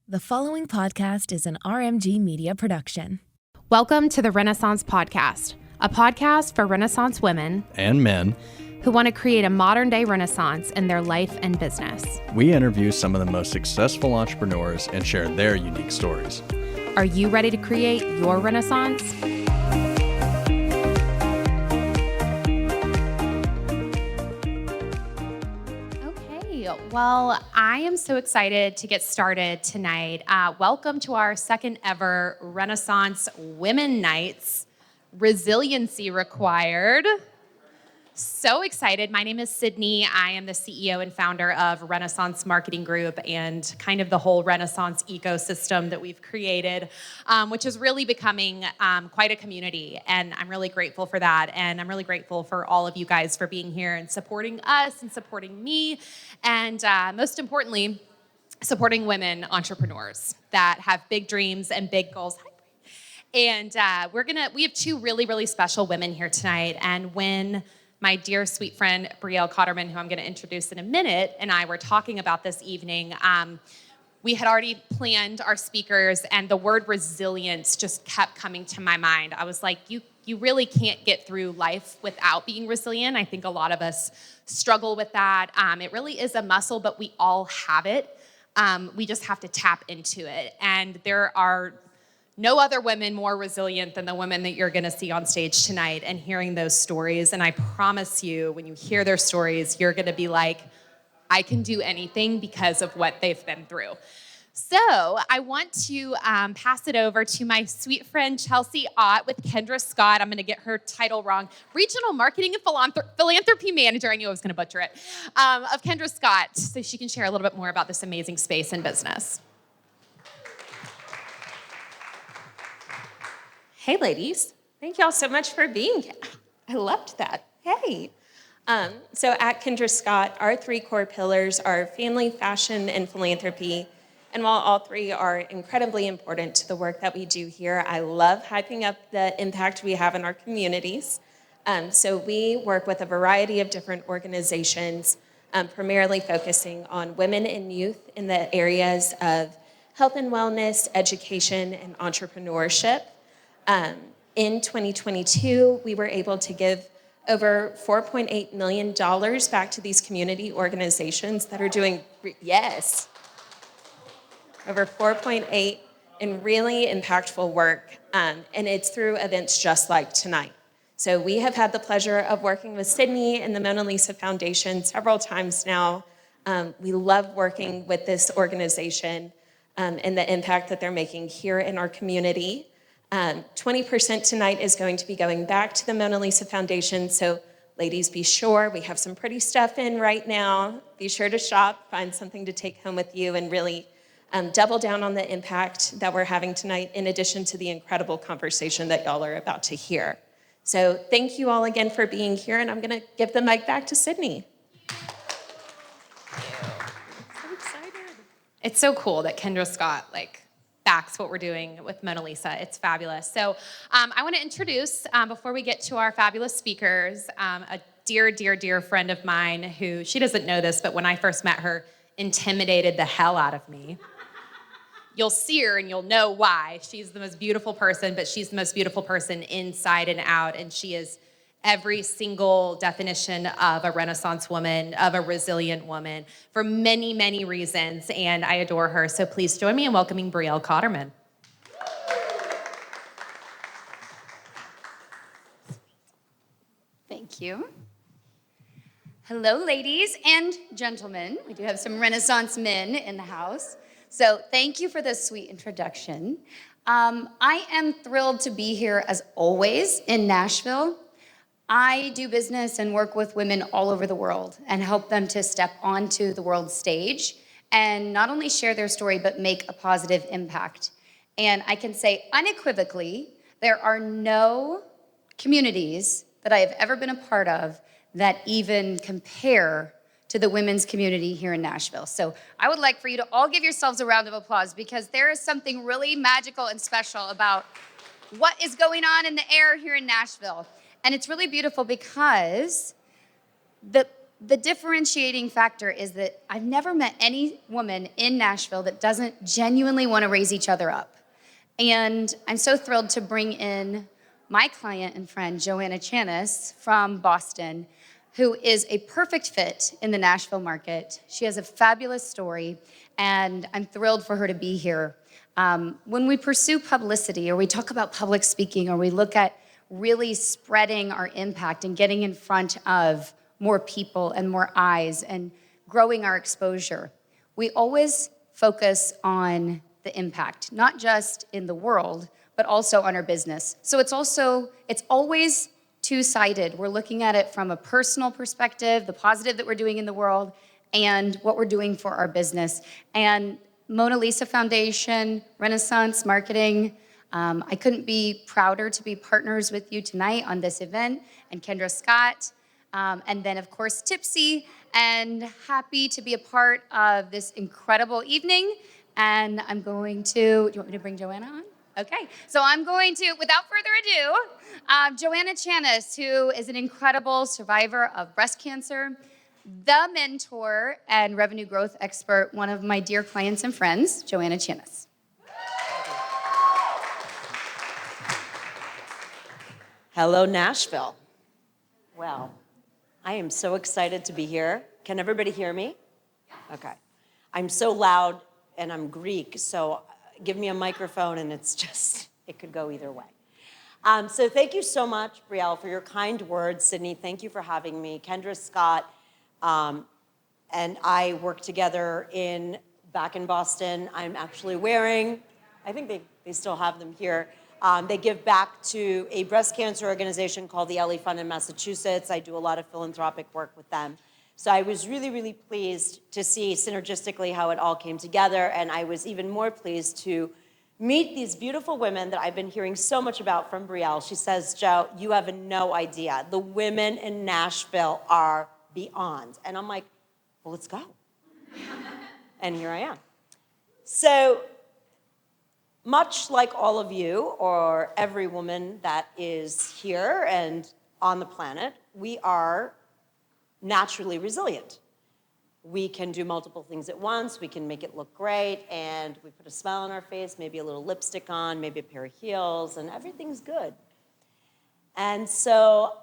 The following podcast is an RMG Media production. Welcome to the Renaissance Podcast, a podcast for Renaissance women and men who want to create a modern-day Renaissance in their life and business. We interview some of the most successful entrepreneurs and share their unique stories. Are you ready to create your Renaissance? Well, I am so excited to get started tonight. Welcome to our second ever Renaissance Women Nights, Resiliency Required. So excited. My name is Sydney. I am the CEO and founder of Renaissance Marketing Group and kind of the whole Renaissance ecosystem that we've created, which is really becoming quite a community. And I'm really grateful for that. And I'm really grateful for all of you guys for being here and supporting us and supporting me. And most importantly, supporting women entrepreneurs that have big dreams and big goals. And we have two really, really special women here tonight. And when my dear sweet friend, Brielle Cotterman, who I'm going to introduce in a minute, and I were talking about this evening, we had already planned our speakers, and the word resilience just kept coming to my mind. I was like, you really can't get through life without being resilient. I think a lot of us struggle with that. It really is a muscle, but we all have it. We just have to tap into it. And there are no other women more resilient than the women that you're going to see on stage tonight and hearing those stories. And I promise you, when you hear their stories, you're going to be like, I can do anything because of what they've been through. So I want to pass it over to my sweet friend, Chelsea Ott with Kendra Scott. I'm going to get her title wrong. Regional Marketing and Philanthropy Manager. I knew I was going to butcher it. Of Kendra Scott, so she can share a little bit more about this amazing space and business. Hey, ladies. Thank y'all so much for being here. I loved that. Hey. So at Kendra Scott, our three core pillars are family, fashion, and philanthropy. And while all three are incredibly important to the work that we do here, I love hyping up the impact we have in our communities. So we work with a variety of different organizations, primarily focusing on women and youth in the areas of health and wellness, education, and entrepreneurship. In 2022, we were able to give over $4.8 million back to these community organizations that are doing, over 4.8 in really impactful work, and it's through events just like tonight. So we have had the pleasure of working with Sydney and the Mona Lisa Foundation several times now. We love working with this organization and the impact that they're making here in our community. 20% tonight is going to be going back to the Mona Lisa Foundation. So ladies, be sure, we have some pretty stuff in right now. Be sure to shop, find something to take home with you, and really double down on the impact that we're having tonight, in addition to the incredible conversation that y'all are about to hear. So thank you all again for being here, and I'm gonna give the mic back to Sydney. So excited. It's so cool that Kendra Scott, backs what we're doing with Mona Lisa. It's fabulous. So I want to introduce, before we get to our fabulous speakers, a dear, dear, dear friend of mine who, she doesn't know this, but when I first met her, intimidated the hell out of me. You'll see her and you'll know why. She's the most beautiful person, but she's the most beautiful person inside and out, and she is every single definition of a Renaissance woman, of a resilient woman, for many, many reasons, and I adore her. So please join me in welcoming Brielle Cotterman. Thank you. Hello, ladies and gentlemen. We do have some Renaissance men in the house. So thank you for this sweet introduction. I am thrilled to be here, as always, in Nashville. I do business and work with women all over the world and help them to step onto the world stage and not only share their story, but make a positive impact. And I can say unequivocally, there are no communities that I have ever been a part of that even compare to the women's community here in Nashville. So I would like for you to all give yourselves a round of applause, because there is something really magical and special about what is going on in the air here in Nashville. And it's really beautiful because the the differentiating factor is that I've never met any woman in Nashville that doesn't genuinely want to raise each other up. And I'm so thrilled to bring in my client and friend, Joanna Chanis from Boston, who is a perfect fit in the Nashville market. She has a fabulous story, and I'm thrilled for her to be here. When we pursue publicity, or we talk about public speaking, or we look at really spreading our impact and getting in front of more people and more eyes and growing our exposure, we always focus on the impact, not just in the world, but also on our business. So it's always two-sided. We're looking at it from a personal perspective, the positive that we're doing in the world, and what we're doing for our business. And Mona Lisa Foundation, Renaissance Marketing, I couldn't be prouder to be partners with you tonight on this event, and Kendra Scott, and then of course Tipsy, and happy to be a part of this incredible evening. And I'm going to, do you want me to bring Joanna on? Okay, so I'm going to, without further ado, Joanna Chanis, who is an incredible survivor of breast cancer, the mentor and revenue growth expert, one of my dear clients and friends, Joanna Chanis. Hello, Nashville. Well, I am so excited to be here. Can everybody hear me? Okay. I'm so loud and I'm Greek, so give me a microphone and it could go either way. So thank you so much, Brielle, for your kind words. Sydney, thank you for having me. Kendra Scott and I work together back in Boston. I'm actually wearing, I think they still have them here. They give back to a breast cancer organization called the Ellie Fund in Massachusetts. I do a lot of philanthropic work with them. So I was really, really pleased to see synergistically how it all came together, and I was even more pleased to meet these beautiful women that I've been hearing so much about from Brielle. She says, Joe, you have no idea. The women in Nashville are beyond. And I'm like, well, let's go. And here I am. So much like all of you, or every woman that is here and on the planet, we are naturally resilient. We can do multiple things at once, we can make it look great, and we put a smile on our face, maybe a little lipstick on, maybe a pair of heels, and everything's good. And so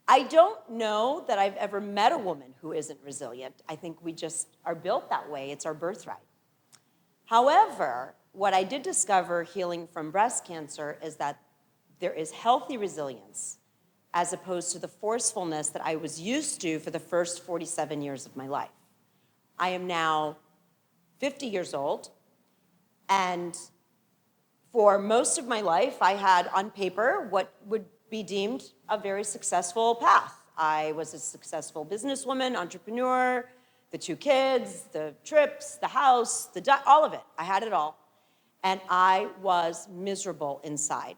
I don't know that I've ever met a woman who isn't resilient. I think we just are built that way. It's our birthright. However, what I did discover healing from breast cancer is that there is healthy resilience as opposed to the forcefulness that I was used to for the first 47 years of my life. I am now 50 years old, and for most of my life, I had on paper what would be deemed a very successful path. I was a successful businesswoman, entrepreneur, the 2 kids, the trips, the house, all of it. I had it all. And I was miserable inside.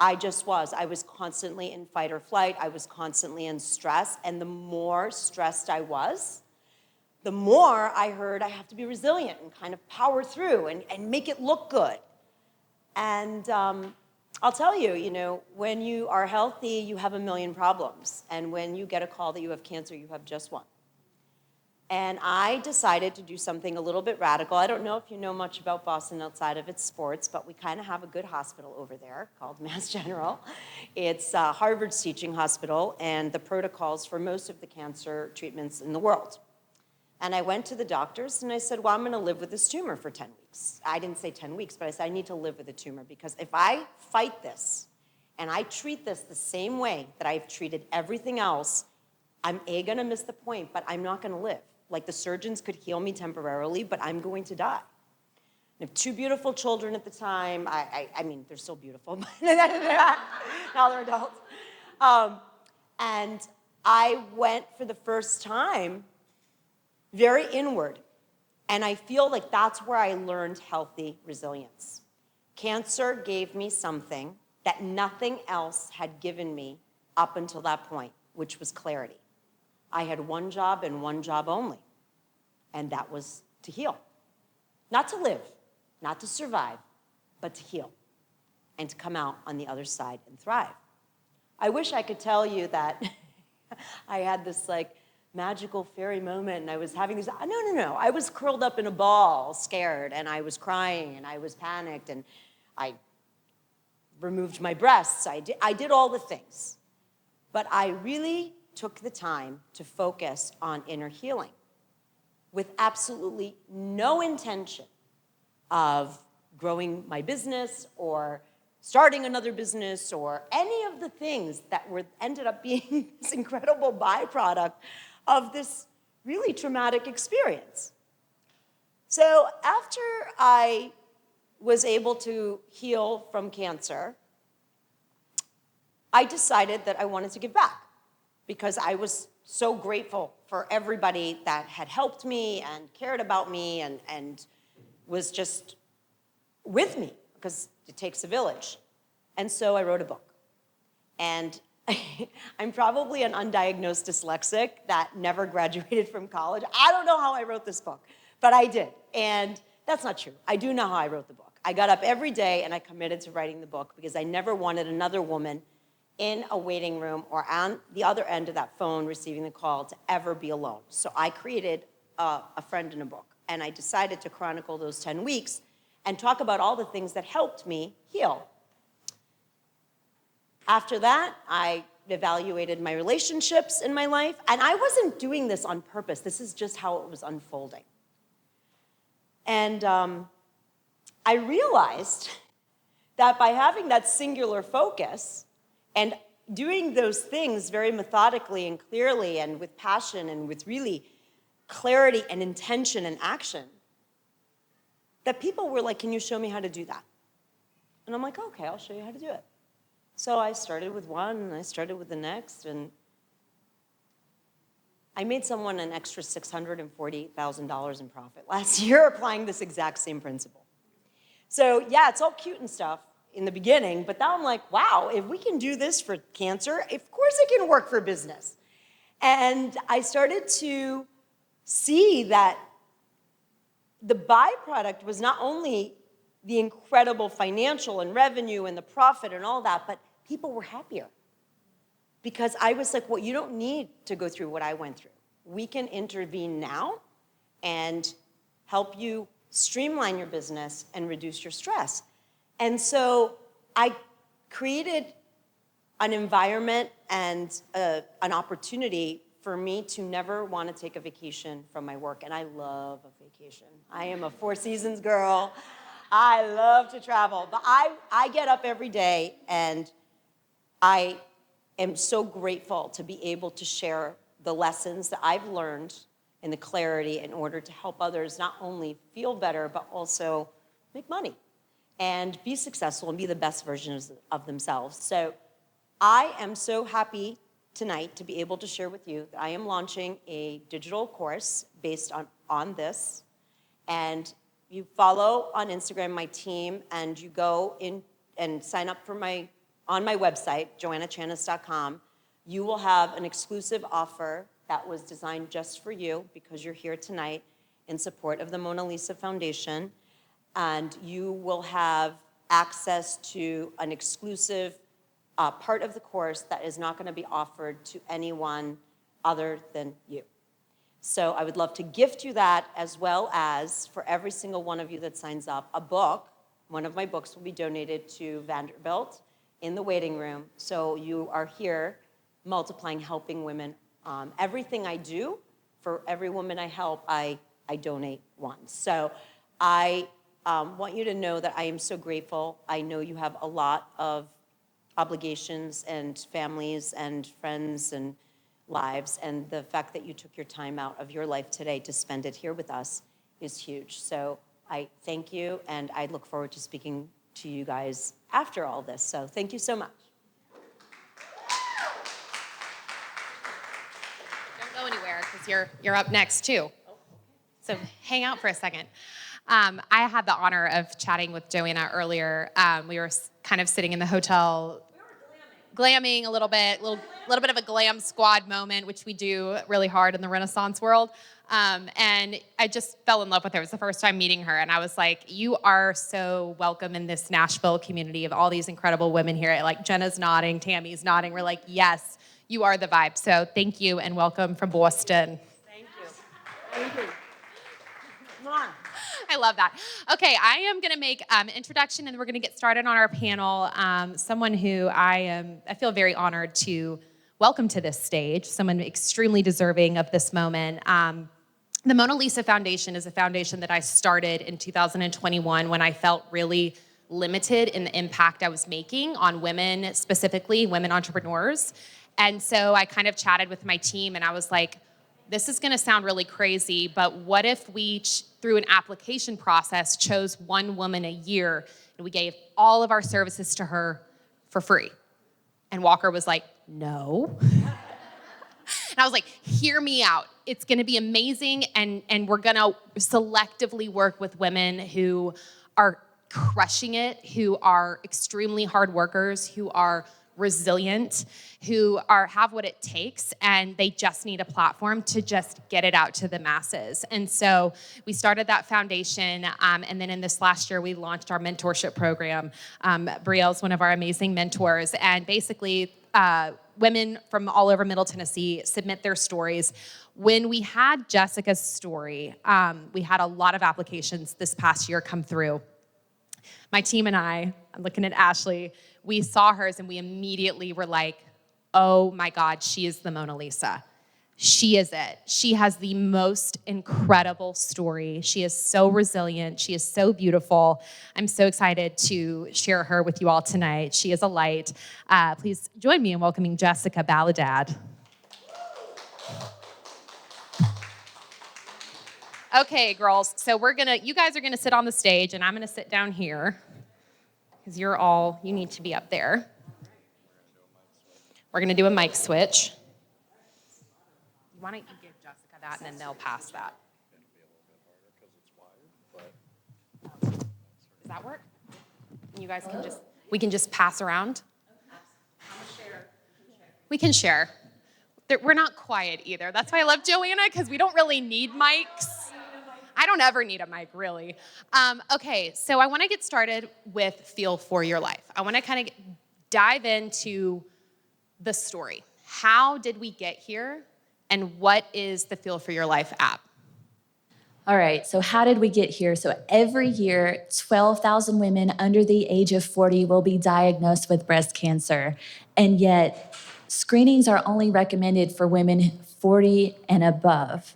I just was. I was constantly in fight or flight. I was constantly in stress. And the more stressed I was, the more I heard I have to be resilient and kind of power through and make it look good. And I'll tell you, when you are healthy, you have a million problems. And when you get a call that you have cancer, you have just one. And I decided to do something a little bit radical. I don't know if you know much about Boston outside of its sports, but we kind of have a good hospital over there called Mass General. It's Harvard's teaching hospital and the protocols for most of the cancer treatments in the world. And I went to the doctors and I said, well, I'm going to live with this tumor for 10 weeks. I didn't say 10 weeks, but I said I need to live with the tumor because if I fight this and I treat this the same way that I've treated everything else, I'm going to miss the point, but I'm not going to live. Like the surgeons could heal me temporarily, but I'm going to die. I have 2 beautiful children at the time. I mean, they're still beautiful, but now they're adults. And I went for the first time very inward. And I feel like that's where I learned healthy resilience. Cancer gave me something that nothing else had given me up until that point, which was clarity. I had one job and one job only, and that was to heal. Not to live, not to survive, but to heal and to come out on the other side and thrive. I wish I could tell you that I had this like magical fairy moment, and I was having these, no. I was curled up in a ball, scared, and I was crying, and I was panicked, and I removed my breasts. I did all the things. But I really took the time to focus on inner healing with absolutely no intention of growing my business or starting another business or any of the things that ended up being this incredible byproduct of this really traumatic experience. So after I was able to heal from cancer, I decided that I wanted to give back because I was so grateful for everybody that had helped me and cared about me and was just with me, because it takes a village. And so I wrote a book. And I'm probably an undiagnosed dyslexic that never graduated from college. I don't know how I wrote this book, but I did. And that's not true. I do know how I wrote the book. I got up every day and I committed to writing the book because I never wanted another woman in a waiting room or on the other end of that phone receiving the call to ever be alone. So I created a friend in a book, and I decided to chronicle those 10 weeks and talk about all the things that helped me heal. After that, I evaluated my relationships in my life, and I wasn't doing this on purpose. This is just how it was unfolding. And I realized that by having that singular focus and doing those things very methodically and clearly and with passion and with really clarity and intention and action, that people were like, can you show me how to do that? And I'm like, okay, I'll show you how to do it. So I started with one, and I started with the next, and I made someone an extra $640,000 in profit last year applying this exact same principle. So yeah, it's all cute and stuff in the beginning, but now I'm like, wow, if we can do this for cancer, of course it can work for business. And I started to see that the byproduct was not only the incredible financial and revenue and the profit and all that, but people were happier. Because I was like, well, you don't need to go through what I went through. We can intervene now and help you streamline your business and reduce your stress. And so I created an environment and an opportunity for me to never want to take a vacation from my work. And I love a vacation. I am a Four Seasons girl. I love to travel. But I get up every day, and I am so grateful to be able to share the lessons that I've learned and the clarity in order to help others not only feel better, but also make money and be successful and be the best versions of themselves. So I am so happy tonight to be able to share with you that I am launching a digital course based on this. And you follow on Instagram my team, and you go in and sign up for on my website, joannachanis.com. You will have an exclusive offer that was designed just for you because you're here tonight in support of the Mona Lisa Foundation. And you will have access to an exclusive part of the course that is not going to be offered to anyone other than you. So I would love to gift you that, as well as for every single one of you that signs up, a book. One of my books will be donated to Vanderbilt in the waiting room. So you are here multiplying, helping women. Everything I do, for every woman I help, I donate one. So I want you to know that I am so grateful. I know you have a lot of obligations and families and friends and lives, and the fact that you took your time out of your life today to spend it here with us is huge. So I thank you, and I look forward to speaking to you guys after all this. So thank you so much. Don't go anywhere, because you're up next too. So hang out for a second. I had the honor of chatting with Joanna earlier. We were kind of sitting in the hotel, glamming a little bit of a glam squad moment, which we do really hard in the Renaissance world. And I just fell in love with her. It was the first time meeting her, and I was like, you are so welcome in this Nashville community of all these incredible women here. Like, Jenna's nodding, Tammy's nodding. We're like, yes, You are the vibe. So thank you and welcome from Boston. Thank you. Thank you. Come on. I love that. Okay, I am going to make an introduction, and we're going to get started on our panel. Someone who I feel very honored to welcome to this stage, someone extremely deserving of this moment. The Mona Lisa Foundation is a foundation that I started in 2021 when I felt really limited in the impact I was making on women, specifically women entrepreneurs. And so I kind of chatted with my team, and I was like, this is going to sound really crazy, but what if we, through an application process, chose one woman a year and we gave all of our services to her for free? And Walker was like, no. And I was like, hear me out. It's going to be amazing, and we're going to selectively work with women who are crushing it, who are extremely hard workers, who are resilient, who have what it takes, and they just need a platform to just get it out to the masses. And so we started that foundation, and then in this last year, we launched our mentorship program. Brielle's one of our amazing mentors, and basically, women from all over Middle Tennessee submit their stories. When we had Jessica's story, we had a lot of applications this past year come through. My team and I'm looking at Ashley, we saw hers and we immediately were like, oh my God, she is the Mona Lisa. She is it. She has the most incredible story. She is so resilient. She is so beautiful. I'm so excited to share her with you all tonight. She is a light. Please join me in welcoming Jessica Baladad. Okay, girls, so you guys are gonna sit on the stage and I'm gonna sit down here because you need to be up there. We're gonna do a mic switch. Why don't you give Jessica that and then they'll pass that? Does that work? You guys we can just pass around? We can share. We're not quiet either. That's why I love Joanna, because we don't really need mics. I don't ever need a mic, really. Okay, so I want to get started with Feel for Your Life. I want to kind of dive into the story. How did we get here, and what is the Feel for Your Life app? All right, so how did we get here? So every year, 12,000 women under the age of 40 will be diagnosed with breast cancer, and yet screenings are only recommended for women 40 and above.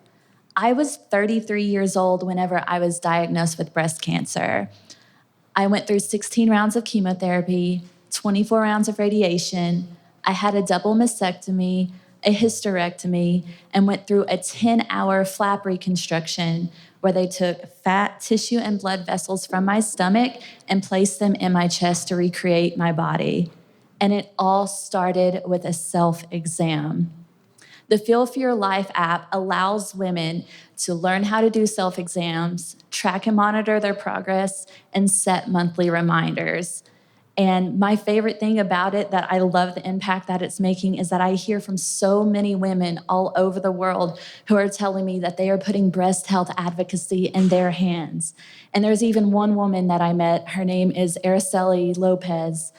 I was 33 years old whenever I was diagnosed with breast cancer. I went through 16 rounds of chemotherapy, 24 rounds of radiation. I had a double mastectomy, a hysterectomy, and went through a 10-hour flap reconstruction where they took fat, tissue, and blood vessels from my stomach and placed them in my chest to recreate my body. And it all started with a self-exam. The Feel for Your Life app allows women to learn how to do self-exams, track and monitor their progress, and set monthly reminders. And my favorite thing about it, that I love the impact that it's making, is that I hear from so many women all over the world who are telling me that they are putting breast health advocacy in their hands. And there's even one woman that I met, her name is Araceli Lopez.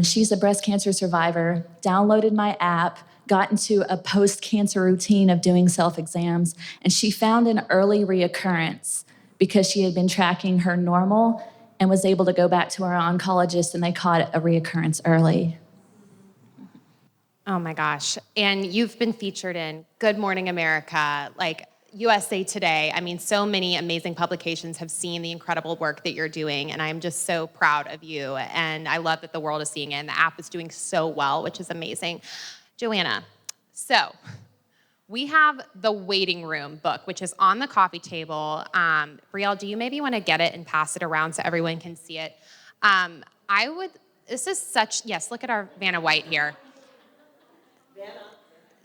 She's a breast cancer survivor, downloaded my app, got into a post-cancer routine of doing self-exams, and she found an early reoccurrence because she had been tracking her normal and was able to go back to her oncologist, and they caught a reoccurrence early. Oh my gosh. And you've been featured in Good Morning America, like USA Today. I mean, so many amazing publications have seen the incredible work that you're doing, and I'm just so proud of you. And I love that the world is seeing it, and the app is doing so well, which is amazing. Joanna, so we have the waiting room book, which is on the coffee table. Brielle, do you maybe want to get it and pass it around so everyone can see it? Yes, look at our Vanna White here.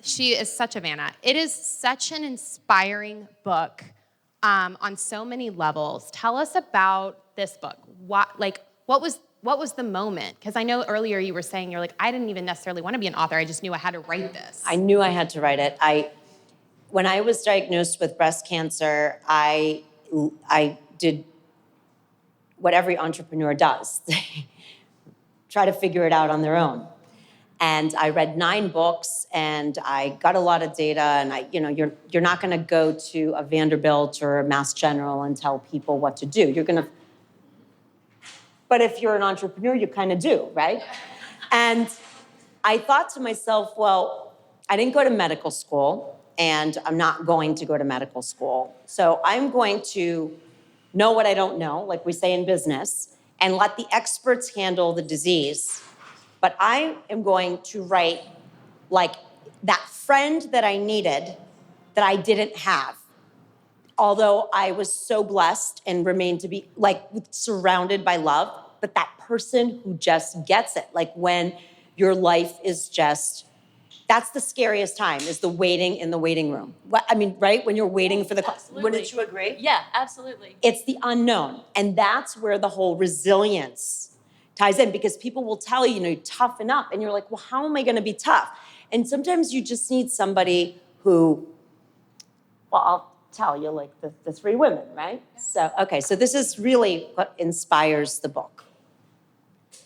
She is such a Vanna. It is such an inspiring book on so many levels. Tell us about this book. What was the moment? Because I know earlier you were saying, you're like, I didn't even necessarily want to be an author. I just knew I had to write this. I knew I had to write it. When I was diagnosed with breast cancer, I did what every entrepreneur does. Try to figure it out on their own. And I read 9 books, and I got a lot of data. And you're not going to go to a Vanderbilt or a Mass General and tell people what to do. But if you're an entrepreneur, you kind of do, right? And I thought to myself, well, I didn't go to medical school, and I'm not going to go to medical school. So I'm going to know what I don't know, like we say in business, and let the experts handle the disease. But I am going to write like that friend that I needed that I didn't have. Although I was so blessed and remained to be like surrounded by love, but that person who just gets it, like when your life is just, that's the scariest time, is the waiting in the waiting room. Right? When you're waiting for the call. Wouldn't you agree? Yeah, absolutely. It's the unknown. And that's where the whole resilience ties in, because people will tell you, toughen up. And you're like, well, how am I going to be tough? And sometimes you just need somebody who, well, I'll tell you, like the 3 women, right? Yeah. So this is really what inspires the book.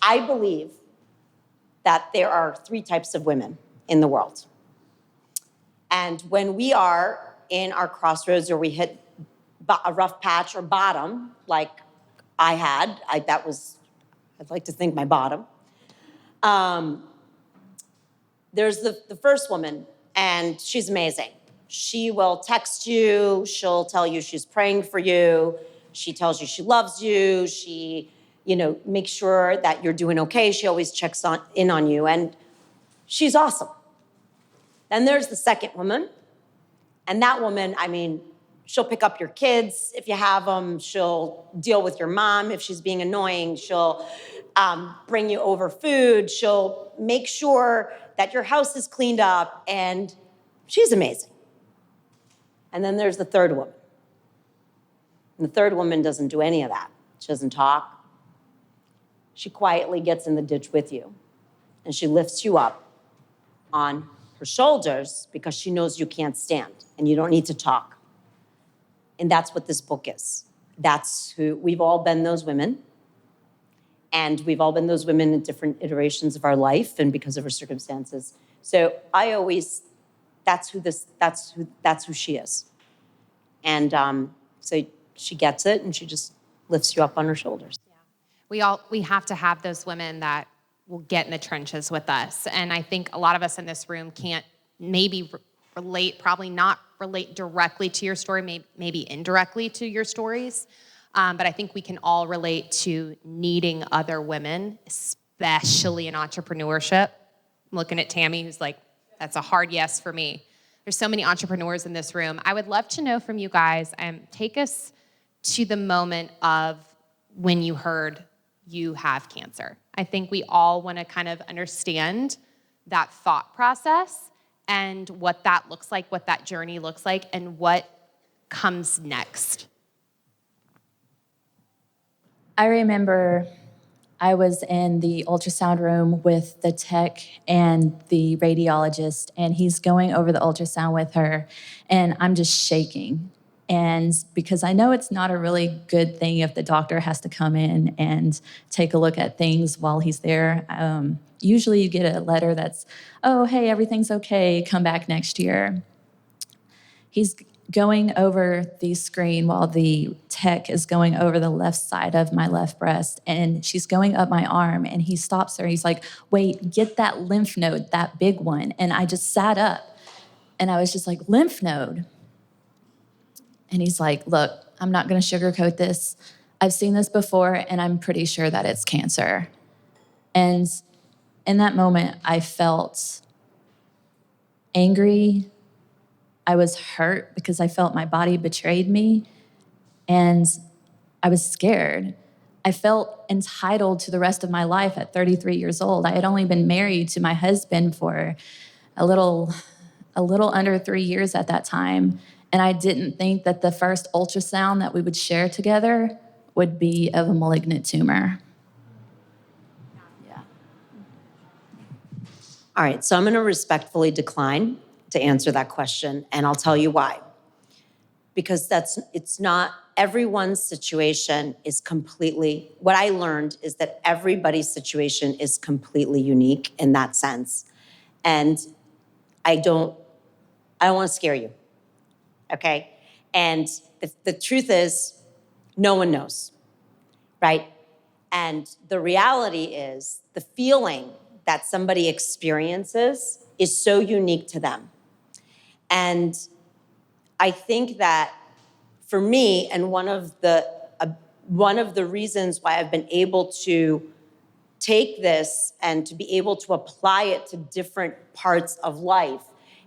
I believe that there are 3 types of women in the world. And when we are in our crossroads, or we hit a rough patch or bottom, like I had, I'd like to think my bottom. There's the first woman, and she's amazing. She will text you. She'll tell you she's praying for you. She tells you she loves you. She, makes sure that you're doing okay. She always checks in on you, and she's awesome. Then there's the second woman, and that woman, she'll pick up your kids if you have them. She'll deal with your mom if she's being annoying. She'll bring you over food. She'll make sure that your house is cleaned up, and she's amazing. And then there's the third woman. And the third woman doesn't do any of that. She doesn't talk. She quietly gets in the ditch with you, and she lifts you up on her shoulders because she knows you can't stand and you don't need to talk. And that's what this book is. That's who, we've all been those women. And we've all been those women in different iterations of our life and because of our circumstances. So that's who she is. And so she gets it, and she just lifts you up on her shoulders. Yeah. We have to have those women that will get in the trenches with us. And I think a lot of us in this room can't maybe probably not relate directly to your story, maybe indirectly to your stories. But I think we can all relate to needing other women, especially in entrepreneurship. I'm looking at Tammy, who's like, that's a hard yes for me. There's so many entrepreneurs in this room. I would love to know from you guys, take us to the moment of when you heard you have cancer. I think we all want to kind of understand that thought process and what that looks like, what that journey looks like, and what comes next. I remember I was in the ultrasound room with the tech and the radiologist, and he's going over the ultrasound with her, and I'm just shaking. And because I know it's not a really good thing if the doctor has to come in and take a look at things while he's there. Usually you get a letter that's, oh, hey, everything's okay, come back next year. He's going over the screen while the tech is going over the left side of my left breast, and she's going up my arm, and he stops her. He's like, wait, get that lymph node, that big one. And I just sat up, and I was just like, lymph node? And he's like, look, I'm not going to sugarcoat this. I've seen this before, and I'm pretty sure that it's cancer. And in that moment, I felt angry. I was hurt because I felt my body betrayed me, and I was scared. I felt entitled to the rest of my life at 33 years old. I had only been married to my husband for a little under 3 years at that time, and I didn't think that the first ultrasound that we would share together would be of a malignant tumor. Yeah. All right, so I'm going to respectfully decline to answer that question, and I'll tell you why. because it's not, everyone's situation is completely, what I learned is that everybody's situation is completely unique in that sense. And I don't want to scare you, okay? And the truth is, no one knows, right? And the reality is, the feeling that somebody experiences is so unique to them. And I think that for me, and one of the reasons why I've been able to take this and to be able to apply it to different parts of life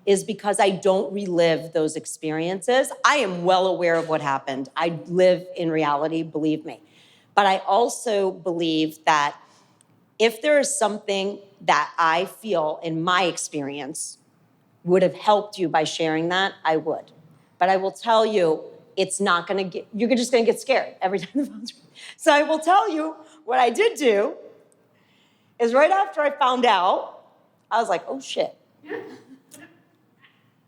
is because I don't relive those experiences. I am well aware of what happened. I live in reality, believe me. But I also believe that if there is something that I feel in my experience would have helped you by sharing that, I would. But I will tell you, it's not gonna get, you're just gonna get scared every time the phone's ringing. So I will tell you what I did do is right after I found out, I was like, oh shit.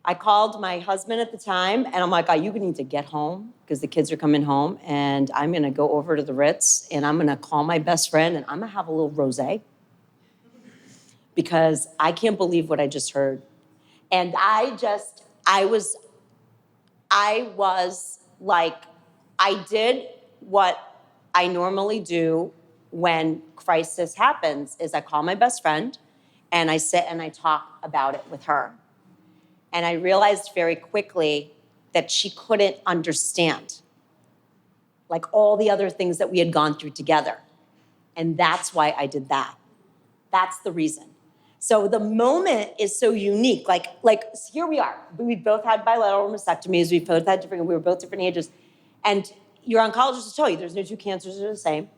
I called my husband at the time and I'm like, oh, you need to get home because the kids are coming home and I'm gonna go over to the Ritz and I'm gonna call my best friend and I'm gonna have a little rosé because I can't believe what I just heard. And I was like, I did what I normally do when crisis happens is I call my best friend and I sit and I talk about it with her. And I realized very quickly that she couldn't understand like all the other things that we had gone through together. And that's why I did that. That's the reason. So the moment is so unique. Like here we are. We both had bilateral mastectomies. We were both different ages. And your oncologist will tell you there's no two cancers that are the same.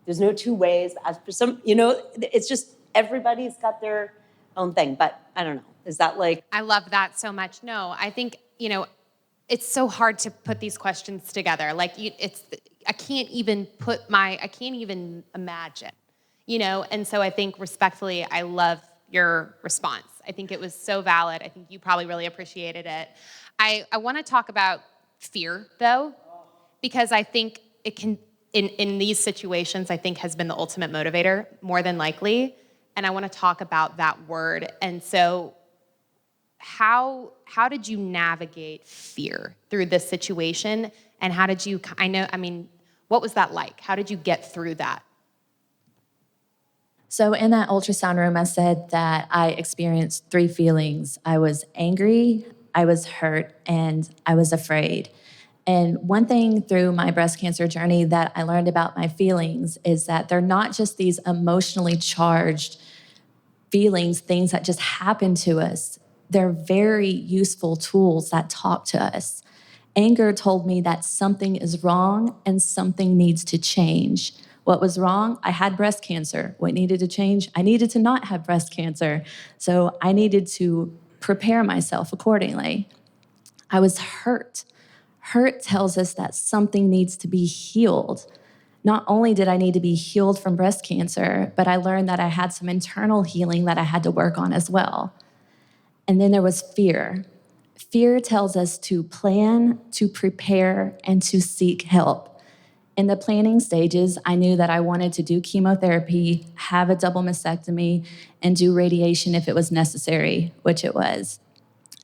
There's no two ways. As for some, it's just everybody's got their own thing. But I don't know. Is that like? I love that so much. No, I think, it's so hard to put these questions together. Like I can't even imagine, And so I think respectfully, I love your response. I think it was so valid. I think you probably really appreciated it. I want to talk about fear though, because I think it can, in these situations, I think has been the ultimate motivator more than likely. And I want to talk about that word. And so how did you navigate fear through this situation? And how did you, what was that like? How did you get through that? So in that ultrasound room, I said that I experienced 3 feelings. I was angry, I was hurt, and I was afraid. And one thing through my breast cancer journey that I learned about my feelings is that they're not just these emotionally charged feelings, things that just happen to us. They're very useful tools that talk to us. Anger told me that something is wrong and something needs to change. What was wrong? I had breast cancer. What needed to change? I needed to not have breast cancer. So I needed to prepare myself accordingly. I was hurt. Hurt tells us that something needs to be healed. Not only did I need to be healed from breast cancer, but I learned that I had some internal healing that I had to work on as well. And then there was fear. Fear tells us to plan, to prepare, and to seek help. In the planning stages, I knew that I wanted to do chemotherapy, have a double mastectomy, and do radiation if it was necessary, which it was.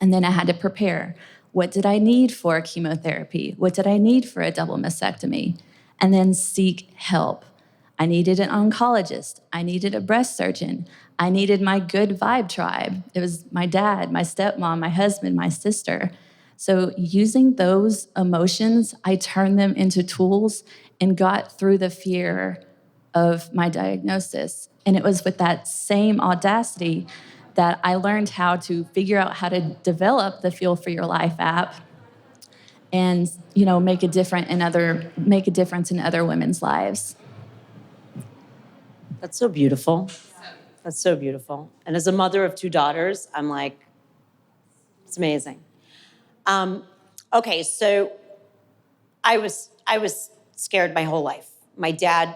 And then I had to prepare. What did I need for chemotherapy? What did I need for a double mastectomy? And then seek help. I needed an oncologist. I needed a breast surgeon. I needed my good vibe tribe. It was my dad, my stepmom, my husband, my sister. So using those emotions, I turned them into tools and got through the fear of my diagnosis. And it was with that same audacity that I learned how to figure out how to develop the Feel for Your Life app and, make a difference in other women's lives. That's so beautiful. That's so beautiful. And as a mother of 2 daughters, I'm like, it's amazing. Okay, so I was scared my whole life. My dad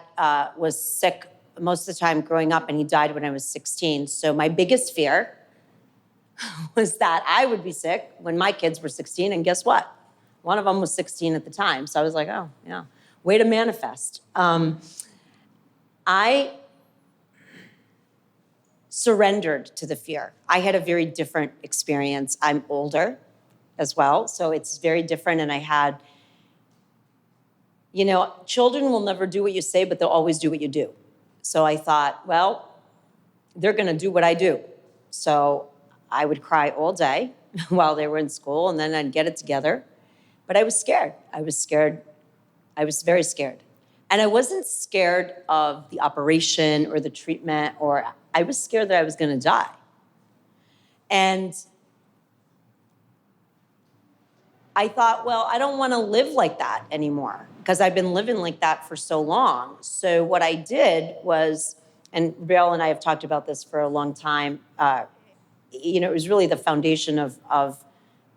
was sick most of the time growing up, and he died when I was 16. So my biggest fear was that I would be sick when my kids were 16, and guess what? One of them was 16 at the time. So I was like, oh, yeah, way to manifest. I surrendered to the fear. I had a very different experience. I'm older as well, so it's very different. And I had, children will never do what you say, but they'll always do what you do. So I thought, well, they're gonna do what I do. So I would cry all day while they were in school, and then I'd get it together. But I was scared. I was very scared. And I wasn't scared of the operation or the treatment, or I was scared that I was gonna die. And I thought, well, I don't wanna live like that anymore because I've been living like that for so long. So what I did was, and Bill and I have talked about this for a long time, it was really the foundation of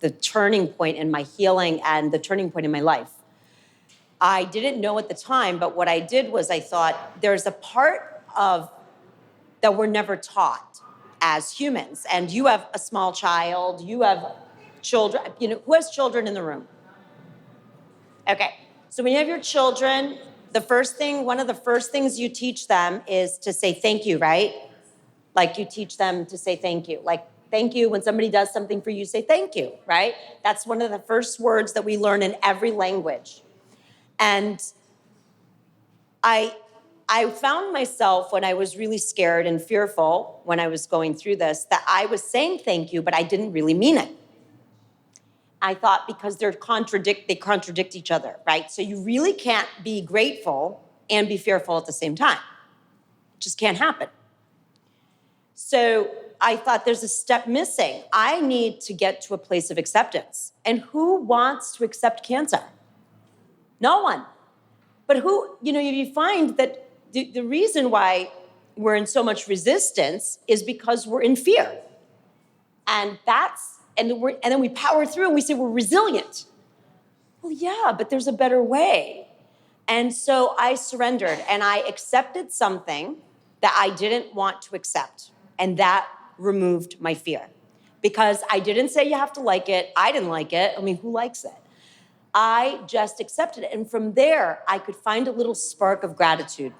the turning point in my healing and the turning point in my life. I didn't know at the time, but what I did was I thought there's a part of that we're never taught as humans. And you have a small child, you have children, who has children in the room? Okay, so when you have your children, one of the first things you teach them is to say thank you, right? Like you teach them to say thank you. Like, thank you, when somebody does something for you, say thank you, right? That's one of the first words that we learn in every language. And I found myself when I was really scared and fearful when I was going through this, that I was saying thank you, but I didn't really mean it. I thought because they contradict each other, right? So you really can't be grateful and be fearful at the same time. It just can't happen. So I thought there's a step missing. I need to get to a place of acceptance. And who wants to accept cancer? No one. But you find that the reason why we're in so much resistance is because we're in fear. And then we power through and we say we're resilient. Well, yeah, but there's a better way. And so I surrendered and I accepted something that I didn't want to accept. And that removed my fear. Because I didn't say you have to like it. I didn't like it. I mean, who likes it? I just accepted it. And from there, I could find a little spark of gratitude.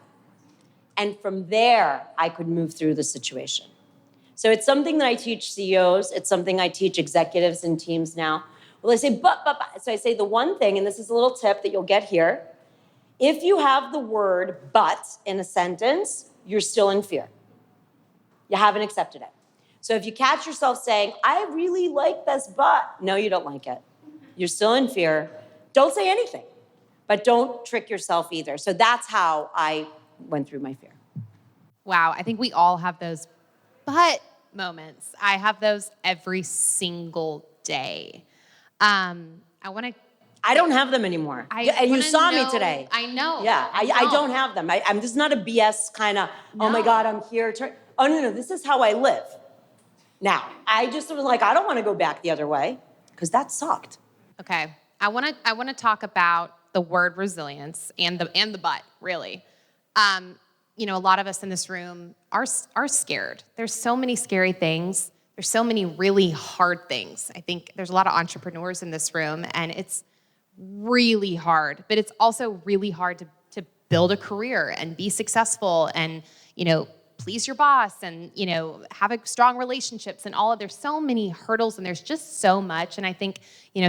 And from there, I could move through the situation. So it's something that I teach CEOs. It's something I teach executives and teams now. Well, I say, but. So I say the one thing, and this is a little tip that you'll get here. If you have the word but in a sentence, you're still in fear. You haven't accepted it. So if you catch yourself saying, I really like this, but, no, you don't like it. You're still in fear. Don't say anything, but don't trick yourself either. So that's how I went through my fear. Wow, I think we all have those but moments. I have those every single day. I don't have them anymore. And you saw me today. I know. Yeah, I don't have them. This is not a BS kind of, oh my God, I'm here. Oh, no, this is how I live. Now, I just was like, I don't want to go back the other way because that sucked. Okay, I want to talk about the word resilience and the but, really. A lot of us in this room are scared. There's so many scary things. There's so many really hard things. I think there's a lot of entrepreneurs in this room, and it's really hard. But it's also really hard to build a career and be successful and, please your boss and, have strong relationships and all of, there's so many hurdles and there's just so much. And I think,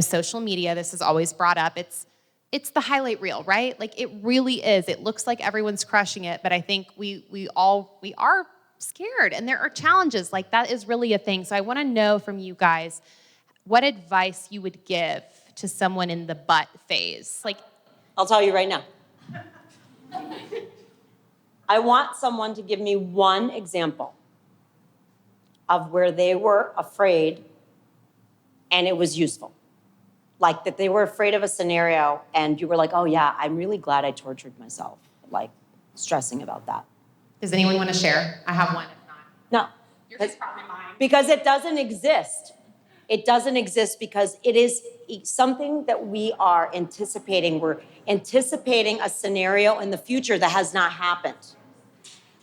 social media, this is always brought up. It's the highlight reel, right? Like it really is. It looks like everyone's crushing it, but I think we are scared and there are challenges. Like that is really a thing. So I want to know from you guys what advice you would give to someone in the but phase. Like, I'll tell you right now. I want someone to give me one example of where they were afraid and it was useful. Like that they were afraid of a scenario and you were like, oh yeah, I'm really glad I tortured myself, like stressing about that. Does anyone want to share? I have one, if not. No. Yours is probably mine. Because it doesn't exist. It doesn't exist because it is something that we are anticipating. We're anticipating a scenario in the future that has not happened.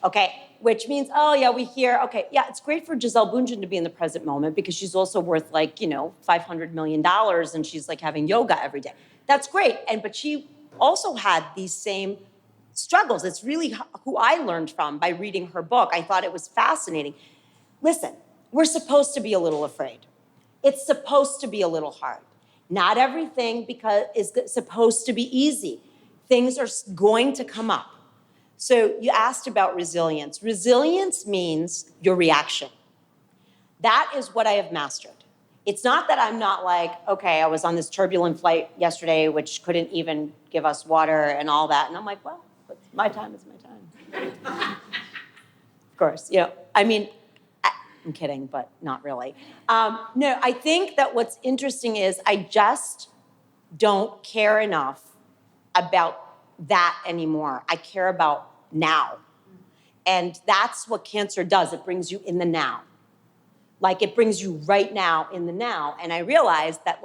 Okay, which means, oh yeah, we hear, okay, yeah, it's great for Gisele Bundchen to be in the present moment because she's also worth like, $500 million and she's like having yoga every day. That's great. But she also had these same struggles. It's really who I learned from by reading her book. I thought it was fascinating. Listen, we're supposed to be a little afraid. It's supposed to be a little hard. Not everything is supposed to be easy. Things are going to come up. So you asked about resilience. Resilience means your reaction. That is what I have mastered. It's not that I'm not like, okay, I was on this turbulent flight yesterday, which couldn't even give us water and all that. And I'm like, well, my time is my time. Of course, I'm kidding, but not really. No, I think that what's interesting is I just don't care enough about that anymore. I care about now. And that's what cancer does. It brings you in the now. Like it brings you right now in the now. And I realized that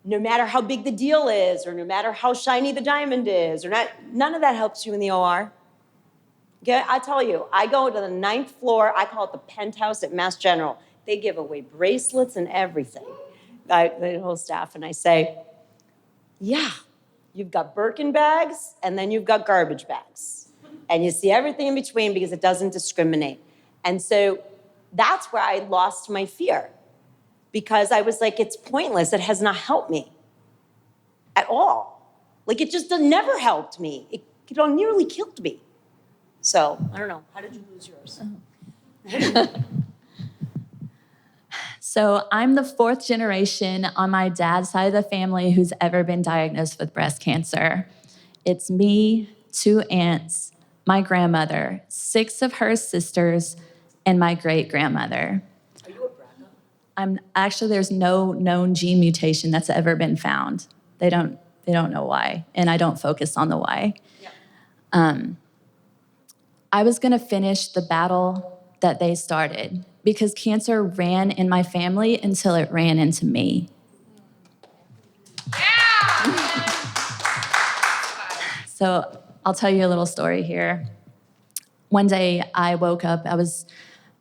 no matter how big the deal is, or no matter how shiny the diamond is, none of that helps you in the OR. Okay, I tell you, I go to the 9th floor, I call it the penthouse at Mass General. They give away bracelets and everything, the whole staff, and I say, yeah, you've got Birkin bags, and then you've got garbage bags. And you see everything in between because it doesn't discriminate. And so that's where I lost my fear, because I was like, it's pointless, it has not helped me at all. Like it just never helped me. It nearly killed me. So, I don't know. How did you lose yours? So I'm the 4th generation on my dad's side of the family who's ever been diagnosed with breast cancer. It's me, 2 aunts, my grandmother, 6 of her sisters, and my great-grandmother. Are you a BRCA? There's no known gene mutation that's ever been found. They don't know why, and I don't focus on the why. Yeah. I was going to finish the battle that they started because cancer ran in my family until it ran into me. Yeah. So I'll tell you a little story here. One day I woke up, it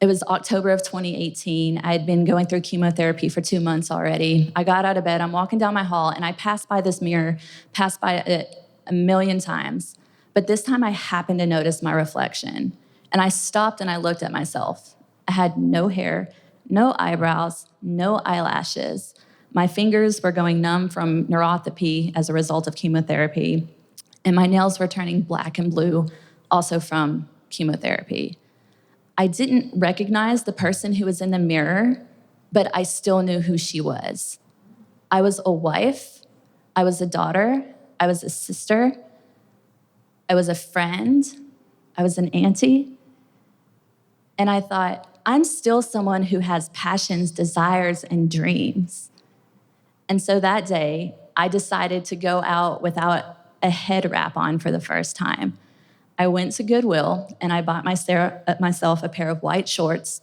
was October of 2018. I had been going through chemotherapy for 2 months already. I got out of bed, I'm walking down my hall, and I passed by this mirror, passed by it a million times. But this time I happened to notice my reflection. And I stopped and I looked at myself. I had no hair, no eyebrows, no eyelashes. My fingers were going numb from neuropathy as a result of chemotherapy. And my nails were turning black and blue, also from chemotherapy. I didn't recognize the person who was in the mirror, but I still knew who she was. I was a wife, I was a daughter, I was a sister, I was a friend, I was an auntie. And I thought, I'm still someone who has passions, desires, and dreams. And so that day, I decided to go out without a head wrap on for the first time. I went to Goodwill and I bought myself a pair of white shorts.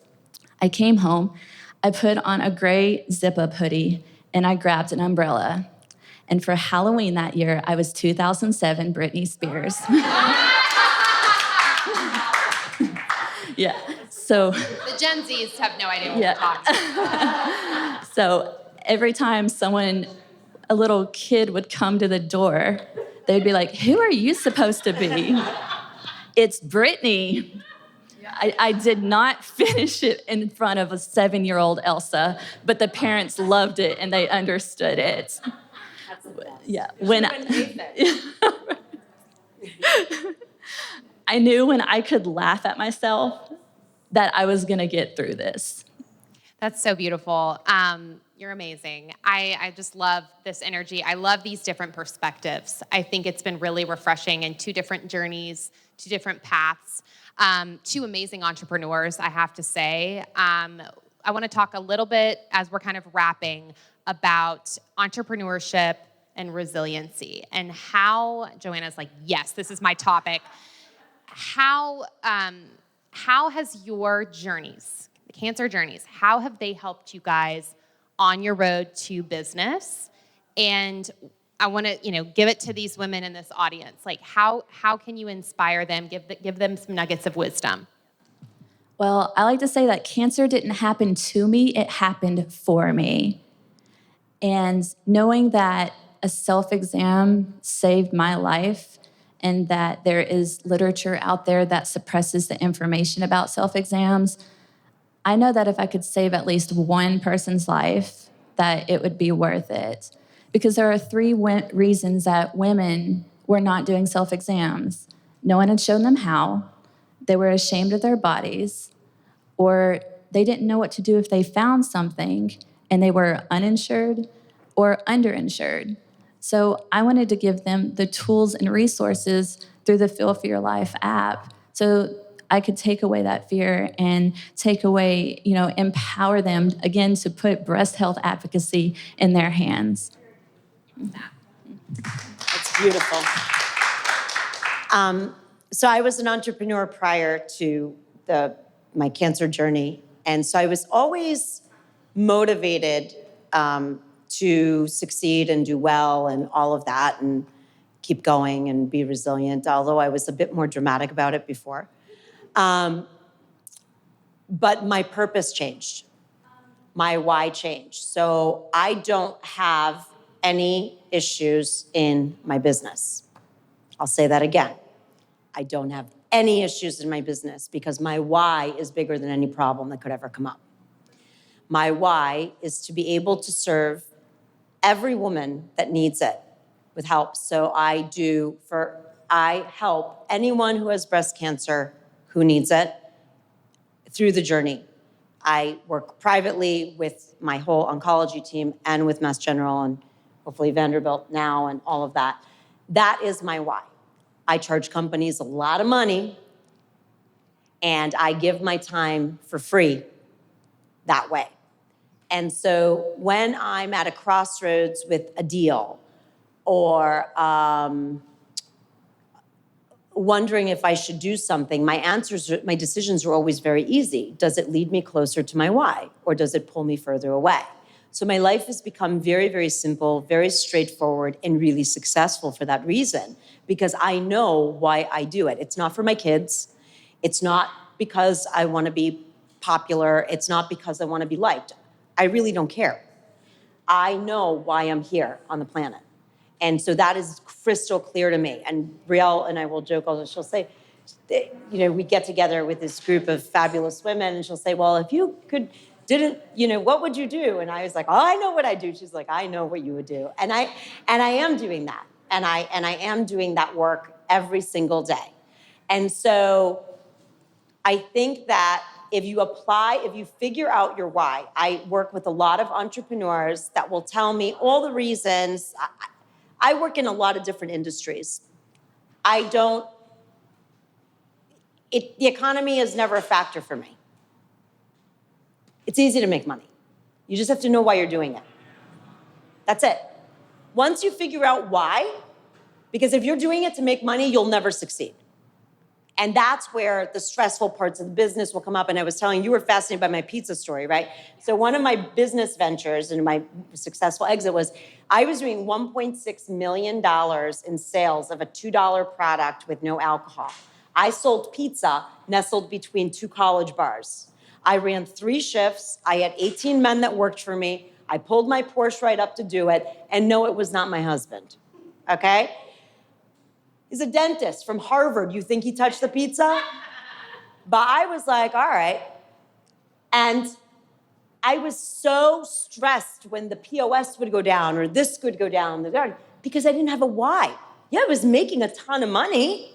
I came home, I put on a gray zip-up hoodie, and I grabbed an umbrella. And for Halloween that year, I was 2007 Britney Spears. Yeah, so. The Gen Zs have no idea what we're talking about. So every time a little kid would come to the door, they'd be like, who are you supposed to be? It's Britney. I did not finish it in front of a 7-year-old Elsa, but the parents loved it and they understood it. Yeah, I knew when I could laugh at myself that I was gonna get through this. That's so beautiful. You're amazing. I just love this energy. I love these different perspectives. I think it's been really refreshing, and 2 different journeys, 2 different paths, 2 amazing entrepreneurs, I have to say. I want to talk a little bit, as we're kind of wrapping, about entrepreneurship and resiliency, and how Joanna's like, yes, this is my topic. How has your journeys, the cancer journeys, how have they helped you guys on your road to business? And I want to, give it to these women in this audience. Like, how can you inspire them, give them some nuggets of wisdom? Well, I like to say that cancer didn't happen to me, it happened for me. And knowing that a self-exam saved my life and that there is literature out there that suppresses the information about self-exams, I know that if I could save at least one person's life, that it would be worth it. Because there are three reasons that women were not doing self-exams. No one had shown them how, they were ashamed of their bodies, or they didn't know what to do if they found something and they were uninsured or underinsured. So I wanted to give them the tools and resources through the Feel for Your Life app so I could take away that fear and take away, empower them again to put breast health advocacy in their hands. That's beautiful. So I was an entrepreneur prior to my cancer journey. And so I was always motivated to succeed and do well and all of that and keep going and be resilient, although I was a bit more dramatic about it before. But my purpose changed. My why changed. So I don't have any issues in my business. I'll say that again. I don't have any issues in my business because my why is bigger than any problem that could ever come up. My why is to be able to serve every woman that needs it with help. So I help anyone who has breast cancer who needs it through the journey. I work privately with my whole oncology team and with Mass General and hopefully Vanderbilt now and all of that. That is my why. I charge companies a lot of money and I give my time for free that way. And so when I'm at a crossroads with a deal or wondering if I should do something, my decisions are always very easy. Does it lead me closer to my why or does it pull me further away? So my life has become very, very simple, very straightforward, and really successful for that reason, because I know why I do it. It's not for my kids. It's not because I want to be popular. It's not because I want to be liked. I really don't care. I know why I'm here on the planet. And so that is crystal clear to me. And Brielle and I will joke, she'll say, we get together with this group of fabulous women, and she'll say, well, if you what would you do? And I was like, oh, I know what I do. She's like, I know what you would do. And I am doing that. And I am doing that work every single day. And so I think that if you figure out your why, I work with a lot of entrepreneurs that will tell me all the reasons. I work in a lot of different industries. The economy is never a factor for me. It's easy to make money. You just have to know why you're doing it. That's it. Once you figure out why, because if you're doing it to make money, you'll never succeed. And that's where the stressful parts of the business will come up. And I was telling you were fascinated by my pizza story, right? So one of my business ventures and my successful exit was I was doing $1.6 million in sales of a $2 product with no alcohol. I sold pizza nestled between two college bars. I ran 3 shifts. I had 18 men that worked for me. I pulled my Porsche right up to do it. And no, it was not my husband, okay? He's a dentist from Harvard. You think he touched the pizza? But I was like, all right. And I was so stressed when the POS would go down or this would go down because I didn't have a why. Yeah, I was making a ton of money.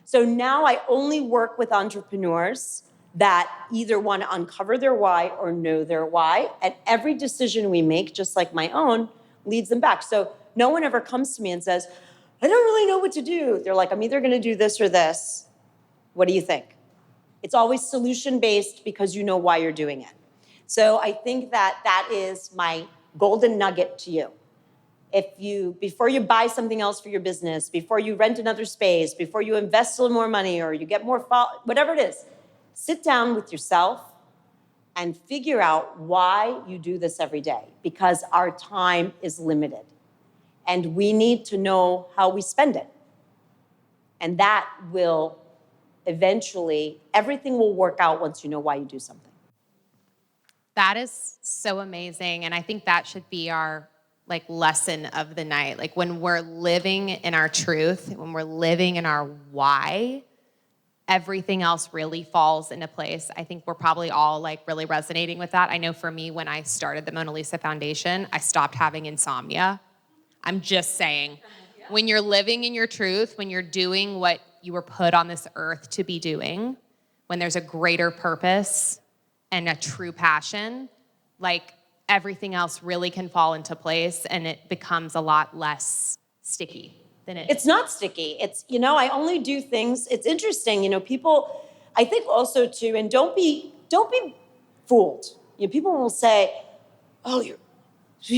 So now I only work with entrepreneurs that either want to uncover their why or know their why. And every decision we make, just like my own, leads them back. So no one ever comes to me and says, I don't really know what to do. They're like, I'm either going to do this or this. What do you think? It's always solution-based because you know why you're doing it. So I think that is my golden nugget to you. Before you buy something else for your business, before you rent another space, before you invest a little more money or you get more, whatever it is, sit down with yourself and figure out why you do this every day, because our time is limited. And we need to know how we spend it. And that will eventually, everything will work out once you know why you do something. That is so amazing. And I think that should be our lesson of the night. Like when we're living in our truth, when we're living in our why, everything else really falls into place. I think we're probably all really resonating with that. I know for me, when I started the Mona Lisa Foundation, I stopped having insomnia. I'm just saying, when you're living in your truth, when you're doing what you were put on this earth to be doing, when there's a greater purpose and a true passion, everything else really can fall into place and it becomes a lot less sticky than it is. It's not sticky. It's, I only do things. It's interesting, people, I think also too, and don't be fooled. People will say, oh, you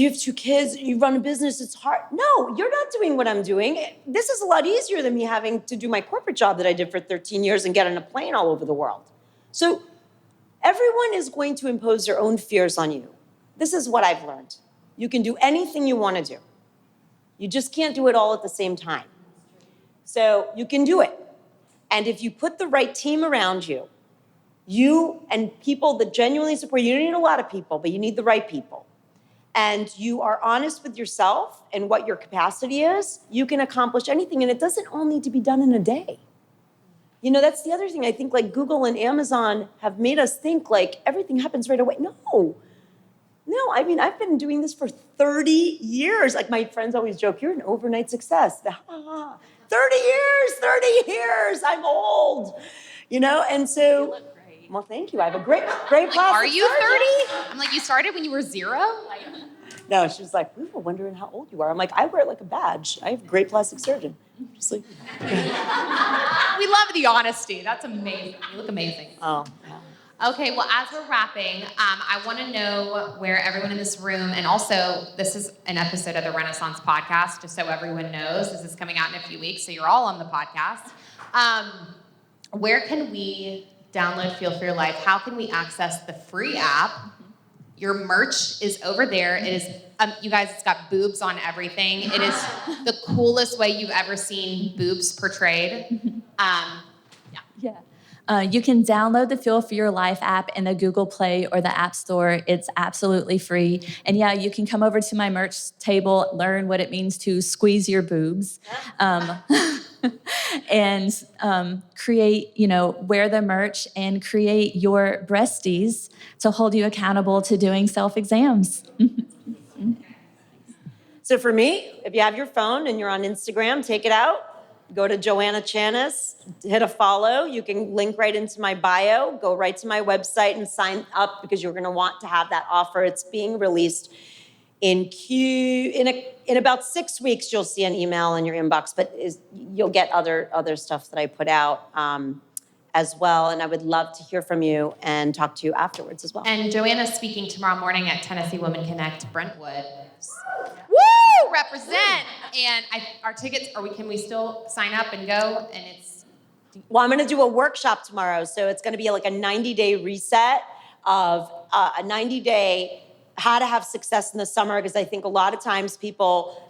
have 2 kids, you run a business, it's hard. No, you're not doing what I'm doing. This is a lot easier than me having to do my corporate job that I did for 13 years and get on a plane all over the world. So everyone is going to impose their own fears on you. This is what I've learned. You can do anything you want to do. You just can't do it all at the same time. So you can do it. And if you put the right team around you, you and people that genuinely support you, you don't need a lot of people, but you need the right people. And you are honest with yourself and what your capacity is, you can accomplish anything. And it doesn't all need to be done in a day. That's the other thing. I think Google and Amazon have made us think everything happens right away. No, I've been doing this for 30 years. My friends always joke, you're an overnight success. 30 years, I'm old. And so, you look great. Well, thank you. I have a great plastic Are you surgeon. 30? I'm you started when you were 0? No, she was like, we were wondering how old you are. I'm I wear it like a badge. I have a great plastic surgeon. Just We love the honesty. That's amazing. You look amazing. Oh, yeah. Okay, well, as we're wrapping, I want to know where everyone in this room, and also this is an episode of the Renaissance podcast, just so everyone knows. This is coming out in a few weeks, so you're all on the podcast. Where can we download Feel for Your Life? How can we access the free app? Your merch is over there. It is, you guys, it's got boobs on everything. It is the coolest way you've ever seen boobs portrayed. Yeah. You can download the Feel for Your Life app in the Google Play or the App Store. It's absolutely free. And yeah, you can come over to my merch table, learn what it means to squeeze your boobs, and create, wear the merch and create your breasties to hold you accountable to doing self-exams. So for me, if you have your phone and you're on Instagram, take it out. Go to Joanna Chanis, hit a follow. You can link right into my bio, go right to my website and sign up because you're gonna want to have that offer. It's being released in about 6 weeks. You'll see an email in your inbox, but you'll get other stuff that I put out as well. And I would love to hear from you and talk to you afterwards as well. And Joanna's speaking tomorrow morning at Tennessee Women Connect Brentwood. Woo! Represent! And our tickets, can we still sign up and go? And Well, I'm going to do a workshop tomorrow. So it's going to be a 90-day reset of a 90-day how to have success in the summer. Because I think a lot of times people,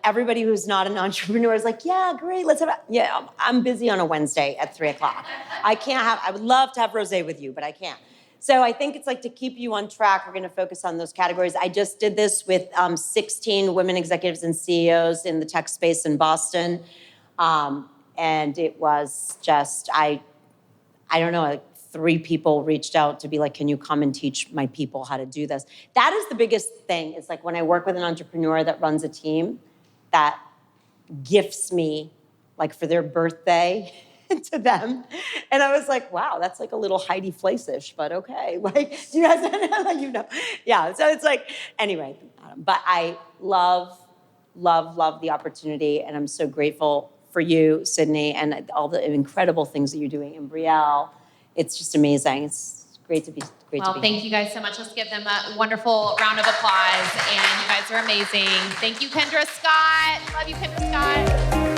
everybody who's not an entrepreneur is yeah, great, let's have it. Yeah, I'm busy on a Wednesday at 3 o'clock. I would love to have rosé with you, but I can't. So I think it's to keep you on track, we're going to focus on those categories. I just did this with 16 women executives and CEOs in the tech space in Boston. And it was just, I don't know, 3 people reached out to be can you come and teach my people how to do this? That is the biggest thing. It's when I work with an entrepreneur that runs a team that gifts me, for their birthday, to them. And I was wow, that's a little Heidi Fleiss-ish, but okay. Do you guys, Yeah, so it's anyway, but I love the opportunity, and I'm so grateful for you, Sydney, and all the incredible things that you're doing in Brielle. It's just amazing. It's great to be here. Well, thank you guys so much. Let's give them a wonderful round of applause. And you guys are amazing. Thank you, Kendra Scott. Love you, Kendra Scott.